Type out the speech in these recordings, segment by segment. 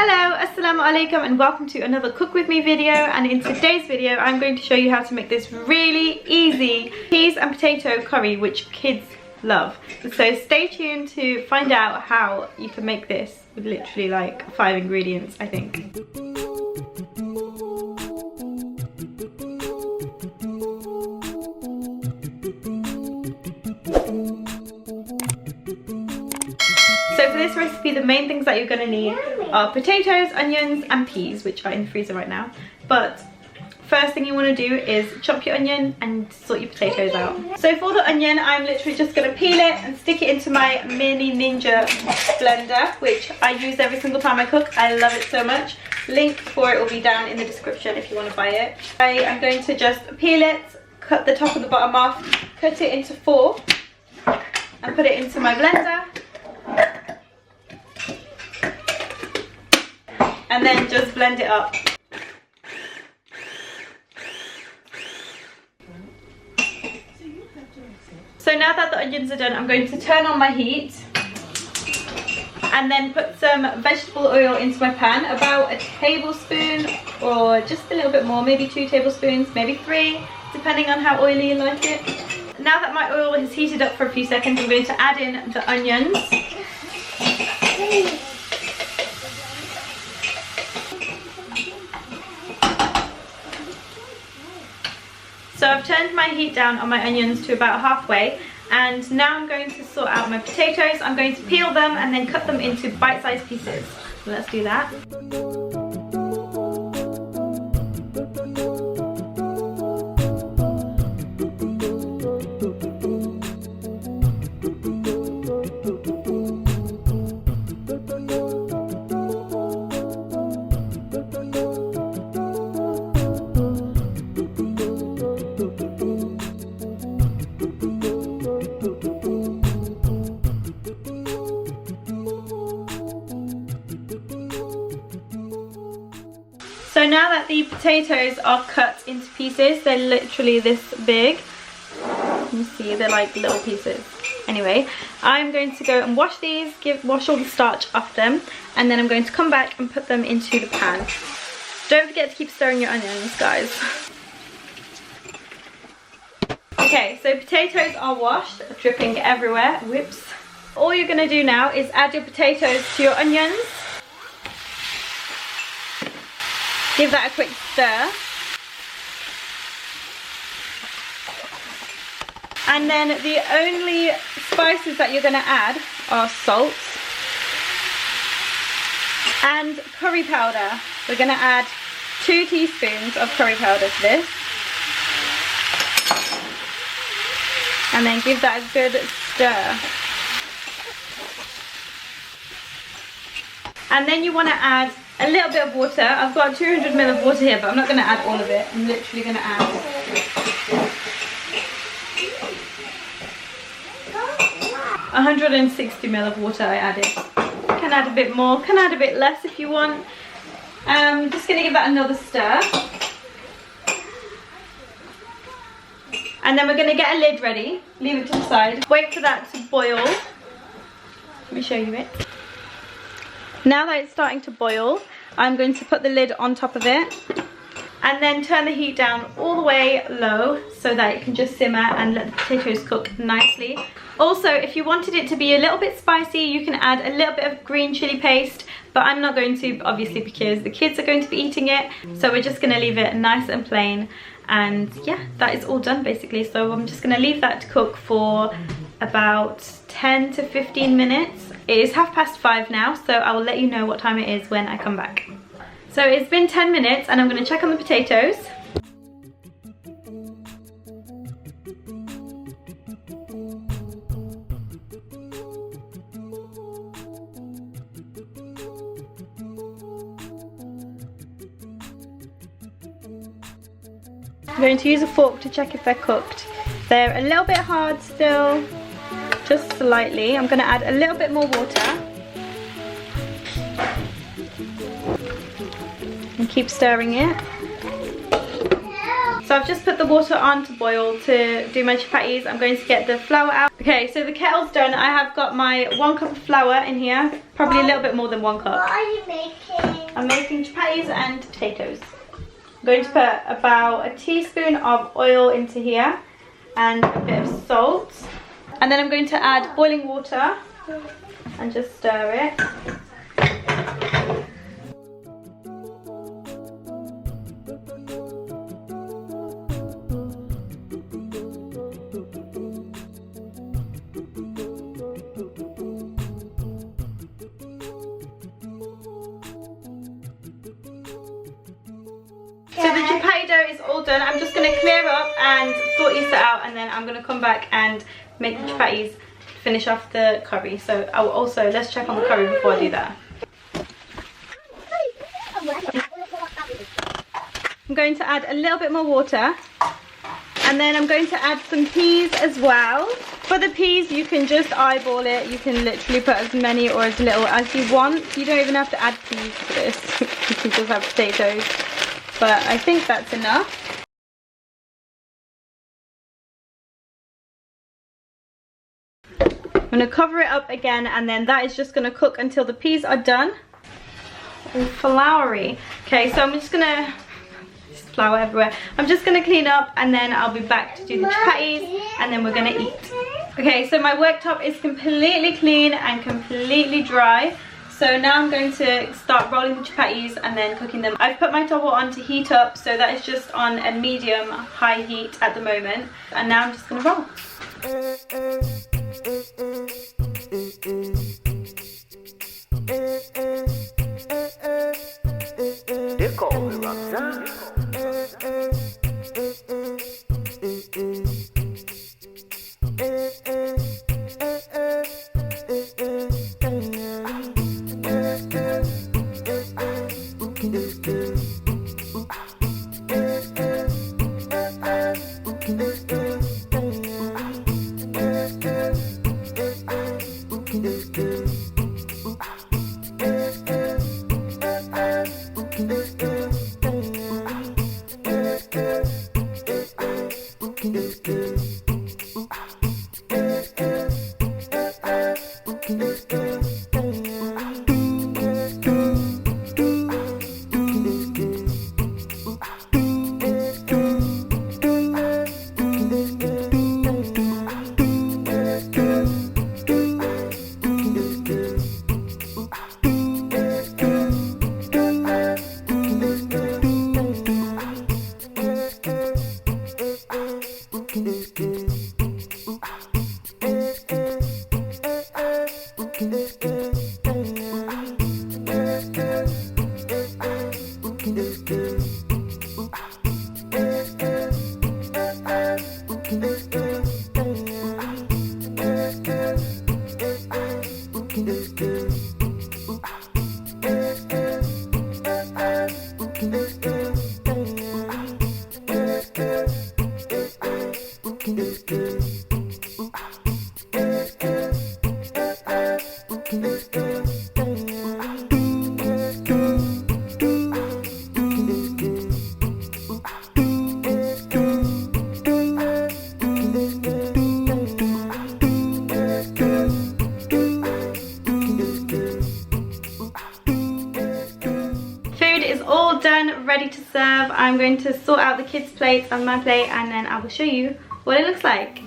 Hello, assalamu alaikum, and welcome to another cook with me video. And in today's video I'm going to show you how to make this really easy peas and potato curry which kids love. So stay tuned to find out how you can make this with literally like 5 ingredients, I think. So for this recipe, the main things that you're going to need are potatoes, onions and peas, which are in the freezer right now. But first thing you want to do is chop your onion and sort your potatoes out. So for the onion, I'm literally just going to peel it and stick it into my mini ninja blender, which I use every single time I cook. I love it so much. Link for it will be down in the description if you want to buy it. I am going to just peel it, cut the top and the bottom off, cut it into 4 and put it into my blender. And then just blend it up. So now that the onions are done, I'm going to turn on my heat and then put some vegetable oil into my pan, about a tablespoon or just a little bit more, maybe 2 tablespoons, maybe 3, depending on how oily you like it. Now that my oil has heated up for a few seconds, I'm going to add in the onions. So I've turned my heat down on my onions to about halfway, and now I'm going to sort out my potatoes. I'm going to peel them and then cut them into bite-sized pieces. So let's do that. So now that the potatoes are cut into pieces, they're literally this big. You see, they're like little pieces. Anyway, I'm going to go and wash these, wash all the starch off them, and then I'm going to come back and put them into the pan. Don't forget to keep stirring your onions, guys. Okay, so potatoes are washed, dripping everywhere. Whoops. All you're going to do now is add your potatoes to your onions. Give that a quick stir. And then the only spices that you're going to add are salt and curry powder. We're going to add 2 teaspoons of curry powder to this. And then give that a good stir. And then you want to add a little bit of water. I've got 200 ml of water here, but I'm not going to add all of it. I'm literally going to add 160 ml of water. I added. Can add a bit more, can add a bit less if you want. Just going to give that another stir. And then we're going to get a lid ready. Leave it to the side. Wait for that to boil. Let me show you it. Now that it's starting to boil, I'm going to put the lid on top of it and then turn the heat down all the way low so that it can just simmer and let the potatoes cook nicely. Also, if you wanted it to be a little bit spicy, you can add a little bit of green chili paste, but I'm not going to, obviously, because the kids are going to be eating it. So we're just going to leave it nice and plain. And yeah, that is all done basically. So I'm just going to leave that to cook for about 10 to 15 minutes. It is 5:30 now, so I will let you know what time it is when I come back. So it's been 10 minutes and I'm going to check on the potatoes. I'm going to use a fork to check if they're cooked. They're a little bit hard still, just slightly. I'm going to add a little bit more water. And keep stirring it. So I've just put the water on to boil to do my chapatis. I'm going to get the flour out. Okay, so the kettle's done. I have got my 1 cup of flour in here. Probably a little bit more than 1 cup. What are you making? I'm making chapatis and potatoes. I'm going to put about a teaspoon of oil into here and a bit of salt. And then I'm going to add boiling water and just stir it. So the chapati dough is all done. I'm just going to clear up and sort this out, and then I'm going to come back and make the chapatis, finish off the curry. So I will also, let's check on the curry before I do that. I'm going to add a little bit more water, and then I'm going to add some peas as well. For the peas, you can just eyeball it. You can literally put as many or as little as you want. You don't even have to add peas to this. You can just have potatoes. But I think that's enough. I'm going to cover it up again, and then that is just going to cook until the peas are done. All floury. Okay, so I'm just going to... flour everywhere. I'm just going to clean up, and then I'll be back to do the chapatis, and then we're going to eat. Okay, so my worktop is completely clean and completely dry. So now I'm going to start rolling the chapatis and then cooking them. I've put my towel on to heat up, so that is just on a medium high heat at the moment. And now I'm just going to roll. Ready to serve. I'm going to sort out the kids' plates and my plate, and then I will show you what it looks like.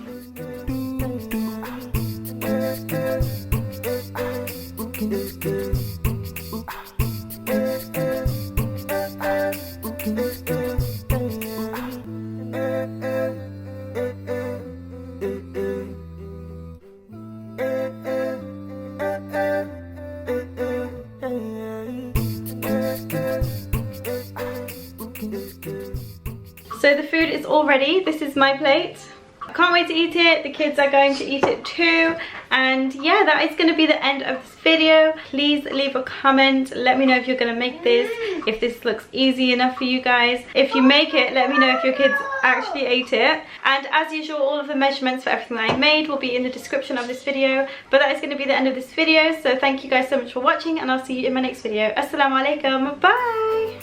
So the food is all ready. This is my plate. I can't wait to eat it. The kids are going to eat it too. And yeah, that is going to be the end of this video. Please leave a comment. Let me know if you're going to make this, if this looks easy enough for you guys. If you make it, let me know if your kids actually ate it. And as usual, all of the measurements for everything that I made will be in the description of this video. But that is going to be the end of this video. So thank you guys so much for watching, and I'll see you in my next video. Assalamu alaikum. Bye.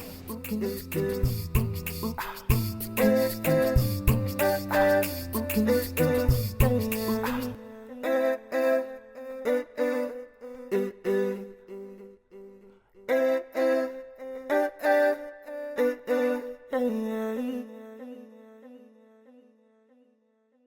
Boom.